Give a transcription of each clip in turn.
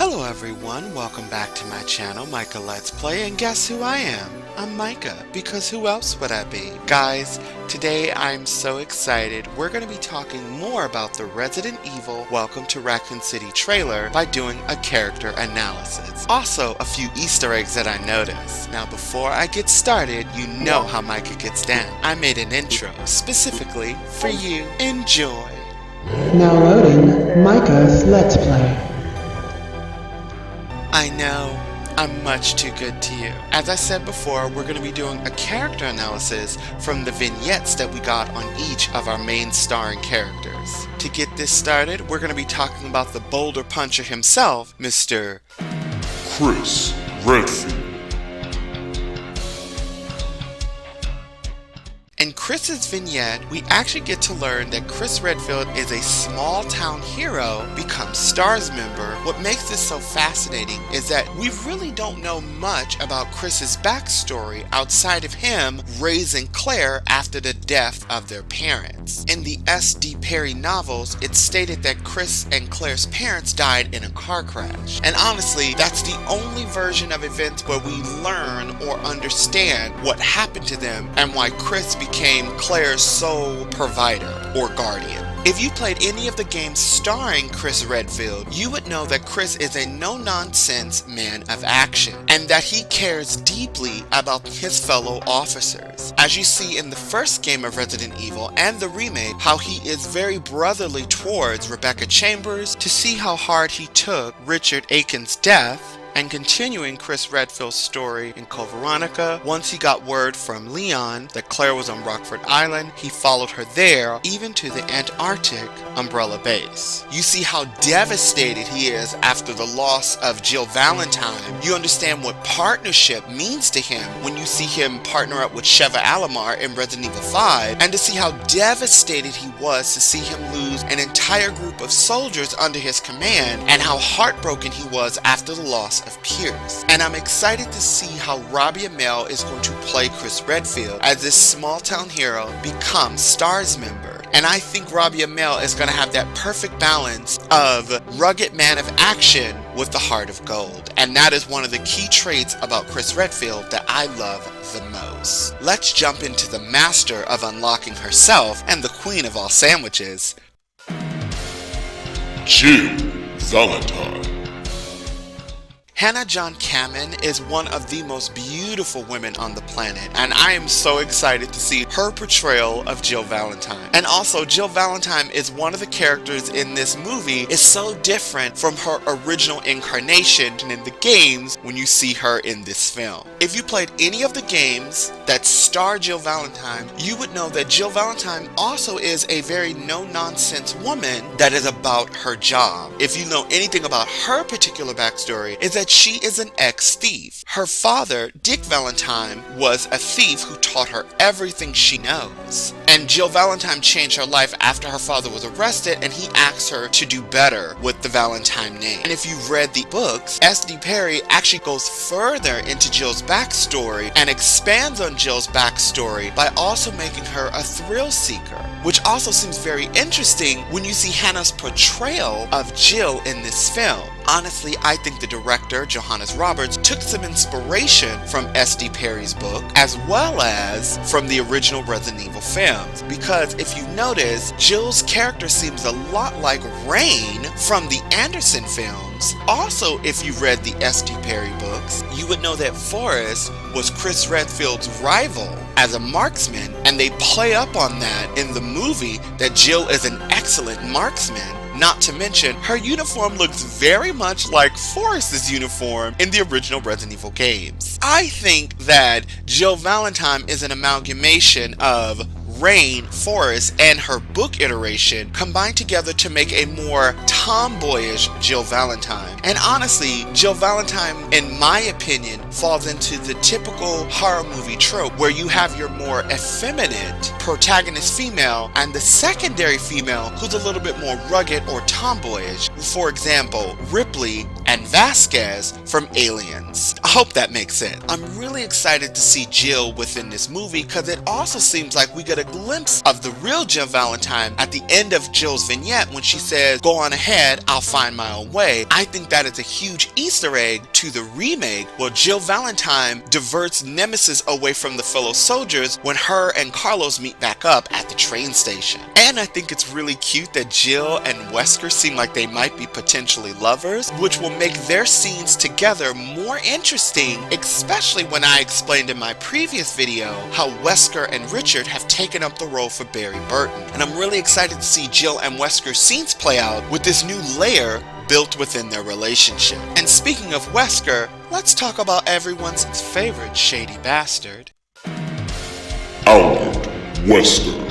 Hello everyone, welcome back to my channel, Micah Let's Play, and guess who I am? I'm Micah, because who else would I be? Guys, today I'm so excited. We're going to be talking more about the Resident Evil Welcome to Raccoon City trailer by doing a character analysis. Also, a few Easter eggs that I noticed. Now before I get started, you know how Micah gets down. I made an intro, specifically for you. Enjoy! Now loading Micah's Let's Play. I know, I'm much too good to you. As I said before, we're going to be doing a character analysis from the vignettes that we got on each of our main starring characters. To get this started, we're going to be talking about the boulder puncher himself, Mr. Chris Redfield. In Chris's vignette, we actually get to learn that Chris Redfield is a small town hero, becomes S.T.A.R.S member. What makes this so fascinating is that we really don't know much about Chris's backstory outside of him raising Claire after the death of their parents. In the S.T.A.R.S novels, it's stated that Chris and Claire's parents died in a car crash. And honestly, that's the only version of events where we learn or understand what happened to them and why Chris became Claire's sole provider or guardian. If you played any of the games starring Chris Redfield, you would know that Chris is a no-nonsense man of action, and that he cares deeply about his fellow officers. As you see in the first game of Resident Evil and the remake, how he is very brotherly towards Rebecca Chambers, to see how hard he took Richard Aiken's death, and continuing Chris Redfield's story in Code Veronica. Once he got word from Leon that Claire was on Rockford Island, he followed her there, even to the Antarctic Umbrella Base. You see how devastated he is after the loss of Jill Valentine. You understand what partnership means to him when you see him partner up with Sheva Alomar in Resident Evil 5, and to see how devastated he was to see him lose an entire group of soldiers under his command, and how heartbroken he was after the loss of Pierce. And I'm excited to see how Robbie Amell is going to play Chris Redfield as this small town hero becomes S.T.A.R.S member. And I think Robbie Amell is going to have that perfect balance of rugged man of action with the heart of gold. And that is one of the key traits about Chris Redfield that I love the most. Let's jump into the master of unlocking herself and the queen of all sandwiches, Jill Valentine. Hannah John-Kamen is one of the most beautiful women on the planet, and I am so excited to see her portrayal of Jill Valentine. And also, Jill Valentine is one of the characters in this movie is so different from her original incarnation in the games when you see her in this film. If you played any of the games that star Jill Valentine, you would know that Jill Valentine also is a very no-nonsense woman that is about her job. If you know anything about her particular backstory, is that she is an ex-thief. Her father, Dick Valentine, was a thief who taught her everything she knows. And Jill Valentine changed her life after her father was arrested, and he asked her to do better with the Valentine name. And if you've read the books, S.T.A.R.S actually goes further into Jill's backstory and expands on Jill's backstory by also making her a thrill seeker, which also seems very interesting when you see Hannah's portrayal of Jill in this film. Honestly, I think the director, Johannes Roberts, took some inspiration from S.T.A.R.S book as well as from the original Resident Evil films, because if you notice, Jill's character seems a lot like Rain from the Anderson films. Also, if you read the S.T.A.R.S books, you would know that Forrest was Chris Redfield's rival as a marksman, and they play up on that in the movie that Jill is an excellent marksman. Not to mention, her uniform looks very much like Forrest's uniform in the original Resident Evil games. I think that Jill Valentine is an amalgamation of Rain, Forrest, and her book iteration combined together to make a more tomboyish Jill Valentine. And honestly, Jill Valentine, in my opinion, falls into the typical horror movie trope where you have your more effeminate protagonist female and the secondary female who's a little bit more rugged or tomboyish. For example, Ripley and Vasquez from Aliens. I hope that makes sense. I'm really excited to see Jill within this movie because it also seems like we get a glimpse of the real Jill Valentine at the end of Jill's vignette when she says, "Go on ahead, I'll find my own way." I think that is a huge Easter egg to the remake where Jill Valentine diverts Nemesis away from the fellow soldiers when her and Carlos meet back up at the train station. And I think it's really cute that Jill and Wesker seem like they might be potentially lovers, which will make their scenes together more interesting, especially when I explained in my previous video how Wesker and Richard have taken up the role for Barry Burton. And I'm really excited to see Jill and Wesker's scenes play out with this new layer built within their relationship. And speaking of Wesker, let's talk about everyone's favorite shady bastard, Albert Wesker.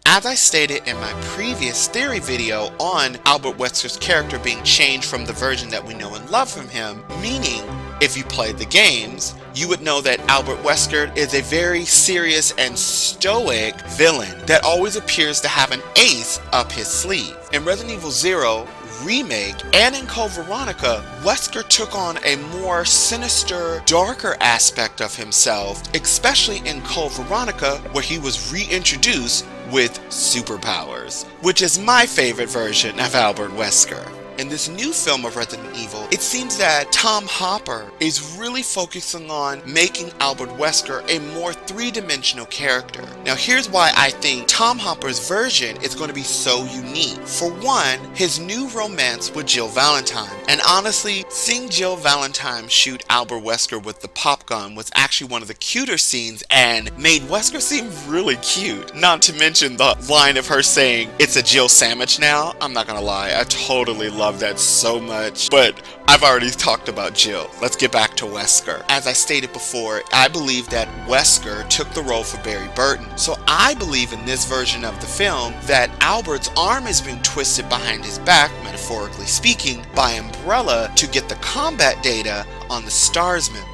As I stated in my previous theory video on Albert Wesker's character being changed from the version that we know and love from him, meaning if you played the games, you would know that Albert Wesker is a very serious and stoic villain that always appears to have an ace up his sleeve. In Resident Evil 0 Remake and in Code Veronica, Wesker took on a more sinister, darker aspect of himself, especially in Code Veronica where he was reintroduced with superpowers, which is my favorite version of Albert Wesker. In this new film of Resident Evil, it seems that Tom Hopper is really focusing on making Albert Wesker a more three-dimensional character. Now here's why I think Tom Hopper's version is going to be so unique. For one, his new romance with Jill Valentine. And honestly, seeing Jill Valentine shoot Albert Wesker with the pop gun was actually one of the cuter scenes and made Wesker seem really cute. Not to mention the line of her saying, "It's a Jill sandwich now." I'm not gonna lie, I totally love that so much, but I've already talked about Jill. Let's get back to Wesker. As I stated before, I believe that Wesker took the role for Barry Burton. So I believe in this version of the film that Albert's arm is being twisted behind his back, metaphorically speaking, by Umbrella to get the combat data on the S.T.A.R.S members.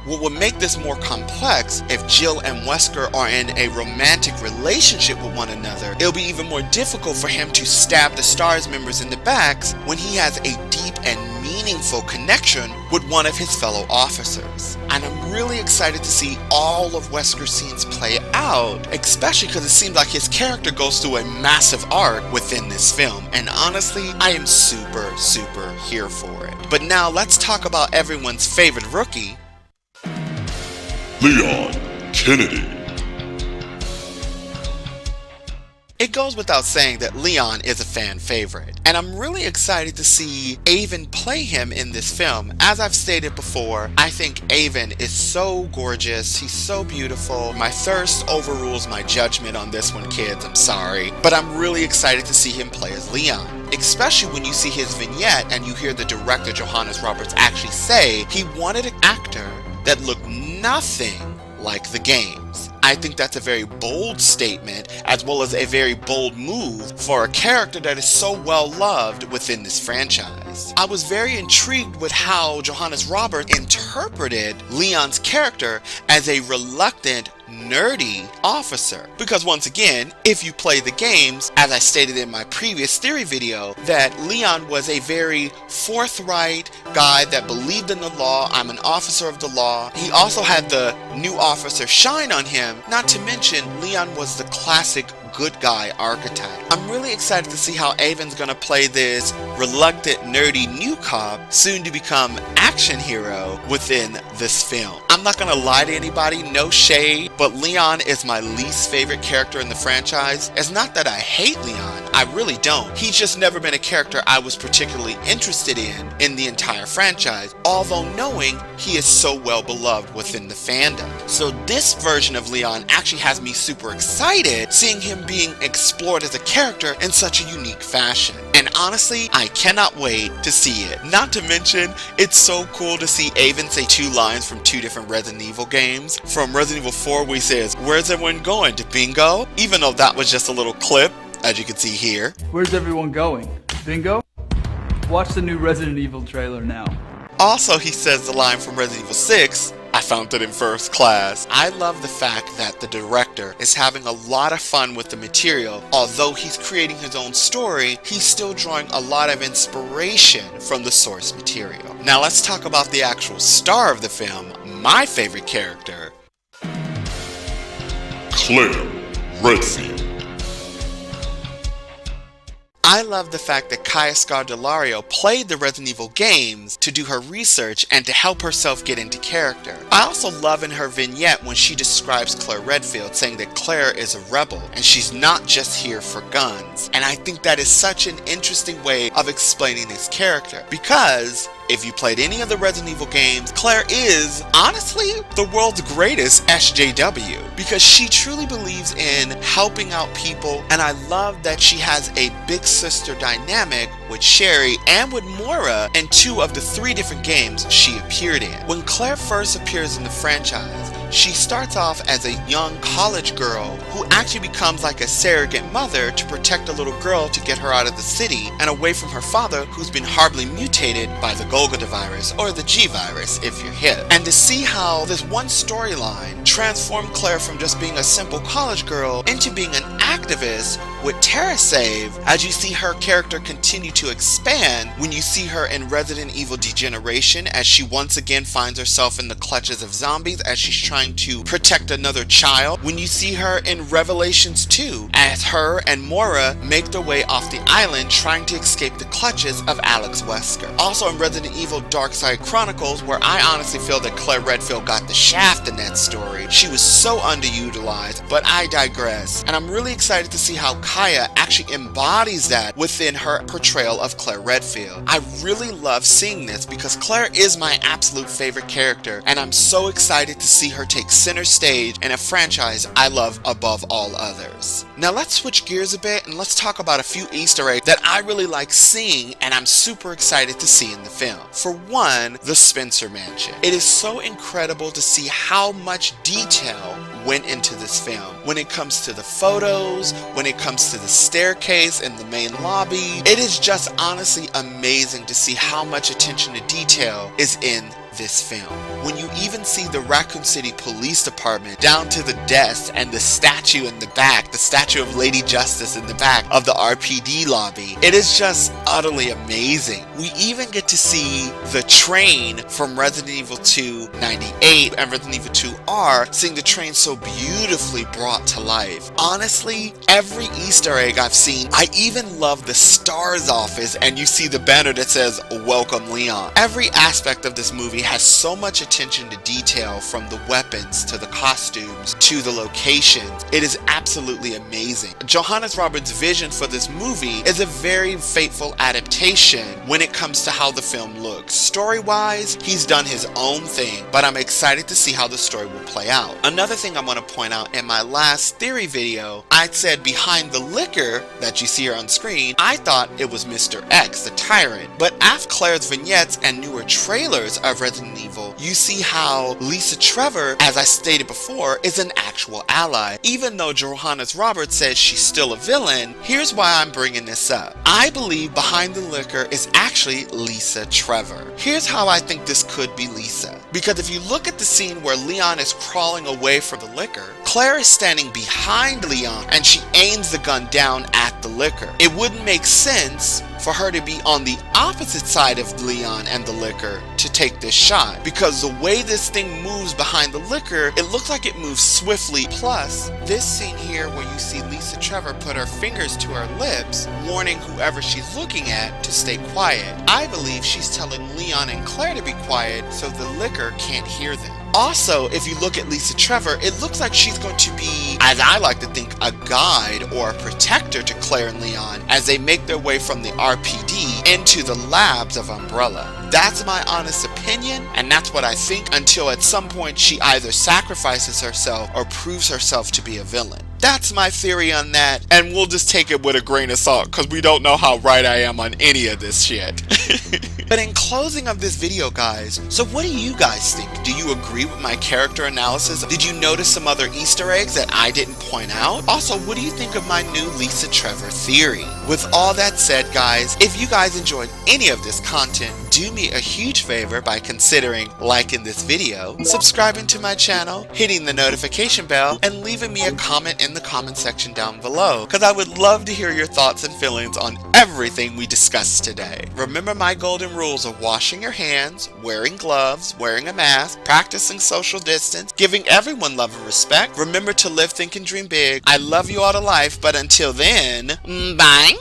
What would make this more complex if Jill and Wesker are in a romantic relationship with one another, it'll be even more difficult for him to stab the S.T.A.R.S members in the backs when he has a deep and meaningful connection with one of his fellow officers. And I'm really excited to see all of Wesker's scenes play out, especially because it seems like his character goes through a massive arc within this film. And honestly, I am super here for it. But now let's talk about everyone's favorite rookie, Leon Kennedy. It goes without saying that Leon is a fan favorite, and I'm really excited to see Avan play him in this film. As I've stated before, I think Avan is so gorgeous, he's so beautiful. My thirst overrules my judgment on this one, kids, I'm sorry. But I'm really excited to see him play as Leon, especially when you see his vignette and you hear the director Johannes Roberts actually say he wanted an actor that looked nothing like the games. I think that's a very bold statement, as well as a very bold move for a character that is so well loved within this franchise. I was very intrigued with how Johannes Roberts interpreted Leon's character as a reluctant, nerdy officer, because once again, if you play the games, as I stated in my previous theory video, that Leon was a very forthright guy that believed in the law. I'm an officer of the law. He also had the new officer shine on him. Not to mention, Leon was the classic good guy archetype. I'm really excited to see how Avan's gonna play this reluctant, nerdy new cop, soon to become action hero within this film. I'm not gonna lie to anybody, no shade, but Leon is my least favorite character in the franchise. It's not that I hate Leon, I really don't. He's just never been a character I was particularly interested in the entire franchise, although knowing he is so well beloved within the fandom. So this version of Leon actually has me super excited, seeing him being explored as a character in such a unique fashion. And honestly, I cannot wait to see it. Not to mention, it's so cool to see Avan say two lines from two different Resident Evil games. From Resident Evil 4 where he says, "Where's everyone going? To bingo?" Even though that was just a little clip, as you can see here. Where's everyone going? Bingo? Watch the new Resident Evil trailer now. Also, he says the line from Resident Evil 6, "I found it in first class." I love the fact that the director is having a lot of fun with the material. Although he's creating his own story, he's still drawing a lot of inspiration from the source material. Now let's talk about the actual star of the film, my favorite character, Claire Redfield. I love the fact that Scodelario played the Resident Evil games to do her research and to help herself get into character. I also love in her vignette when she describes Claire Redfield, saying that Claire is a rebel and she's not just here for guns. And I think that is such an interesting way of explaining this character, because if you played any of the Resident Evil games, Claire is, honestly, the world's greatest SJW, because she truly believes in helping out people, and I love that she has a big sister dynamic with Sherry and with Moira in 2 of the 3 different games she appeared in. When Claire first appears in the franchise, she starts off as a young college girl who actually becomes like a surrogate mother to protect a little girl to get her out of the city and away from her father, who's been horribly mutated by the Golgota virus, or the G virus if you're hip. And to see how this one storyline transformed Claire from just being a simple college girl into being an activist with Terra Save, as you see her character continue to expand when you see her in Resident Evil Degeneration, as she once again finds herself in the clutches of zombies as she's trying to protect another child, when you see her in Revelations 2 as her and Moira make their way off the island trying to escape the clutches of Alex Wesker. Also in Resident Evil Dark Side Chronicles, where I honestly feel that Claire Redfield got the shaft in that story. She was so underutilized, but I digress. And I'm really excited to see how Kaya actually embodies that within her portrayal of Claire Redfield. I really love seeing this because Claire is my absolute favorite character, and I'm so excited to see her take center stage in a franchise I love above all others. Now let's switch gears a bit and let's talk about a few Easter eggs that I really like seeing and I'm super excited to see in the film. For one, the Spencer Mansion. It is so incredible to see how much detail went into this film. When it comes to the photos, when it comes to the staircase and the main lobby, it is just honestly amazing to see how much attention to detail is in this film. When you even see the Raccoon City Police Department down to the desk and the statue in the back, the statue of Lady Justice in the back of the RPD lobby, it is just utterly amazing. We even get to see the train from Resident Evil 2 98 and Resident Evil 2 R, seeing the train so beautifully brought to life. Honestly, every Easter egg I've seen, I even love the S.T.A.R.S office and you see the banner that says Welcome Leon. Every aspect of this movie has so much attention to detail, from the weapons to the costumes to the locations. It is absolutely amazing. Johannes Roberts' vision for this movie is a very faithful adaptation when it comes to how the film looks. Story-wise, he's done his own thing, but I'm excited to see how the story will play out. Another thing I want to point out, in my last theory video, I said behind the liquor that you see here on screen, I thought it was Mr. X, the tyrant. But after Claire's vignettes and newer trailers of Resident Evil, you see how Lisa Trevor, as I stated before, is an actual ally. Even though Johannes Roberts says she's still a villain, here's why I'm bringing this up. I believe behind the liquor is actually Lisa Trevor. Here's how I think this could be Lisa. Because if you look at the scene where Leon is crawling away from the liquor, Claire is standing behind Leon and she aims the gun down at the liquor. It wouldn't make sense for her to be on the opposite side of Leon and the liquor to take this shot, because the way this thing moves behind the liquor, it looks like it moves swiftly. Plus, this scene here where you see Lisa Trevor put her fingers to her lips, warning whoever she's looking at to stay quiet. I believe she's telling Leon and Claire to be quiet so the liquor can't hear them. Also, if you look at Lisa Trevor, it looks like she's going to be, as I like to think, a guide or a protector to Claire and Leon as they make their way from the RPD into the labs of Umbrella. That's my honest opinion, and that's what I think, until at some point she either sacrifices herself or proves herself to be a villain. That's my theory on that, and we'll just take it with a grain of salt because we don't know how right I am on any of this shit. But in closing of this video, guys, so what do you guys think? Do you agree with my character analysis? Did you notice some other Easter eggs that I didn't point out? Also, what do you think of my new Lisa Trevor theory? With all that said, guys, if you guys enjoyed any of this content, do me a huge favor by considering liking this video, subscribing to my channel, hitting the notification bell, and leaving me a comment in the comment section down below, because I would love to hear your thoughts and feelings on everything we discussed today. Remember my golden rules of washing your hands, wearing gloves, wearing a mask, practicing social distance, giving everyone love and respect. Remember to live, think, and dream big. I love you all to life, but until then, bye!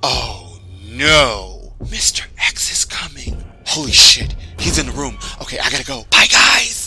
Oh no! Mr. X is coming. Holy shit, he's in the room. Okay, I gotta go. Bye guys!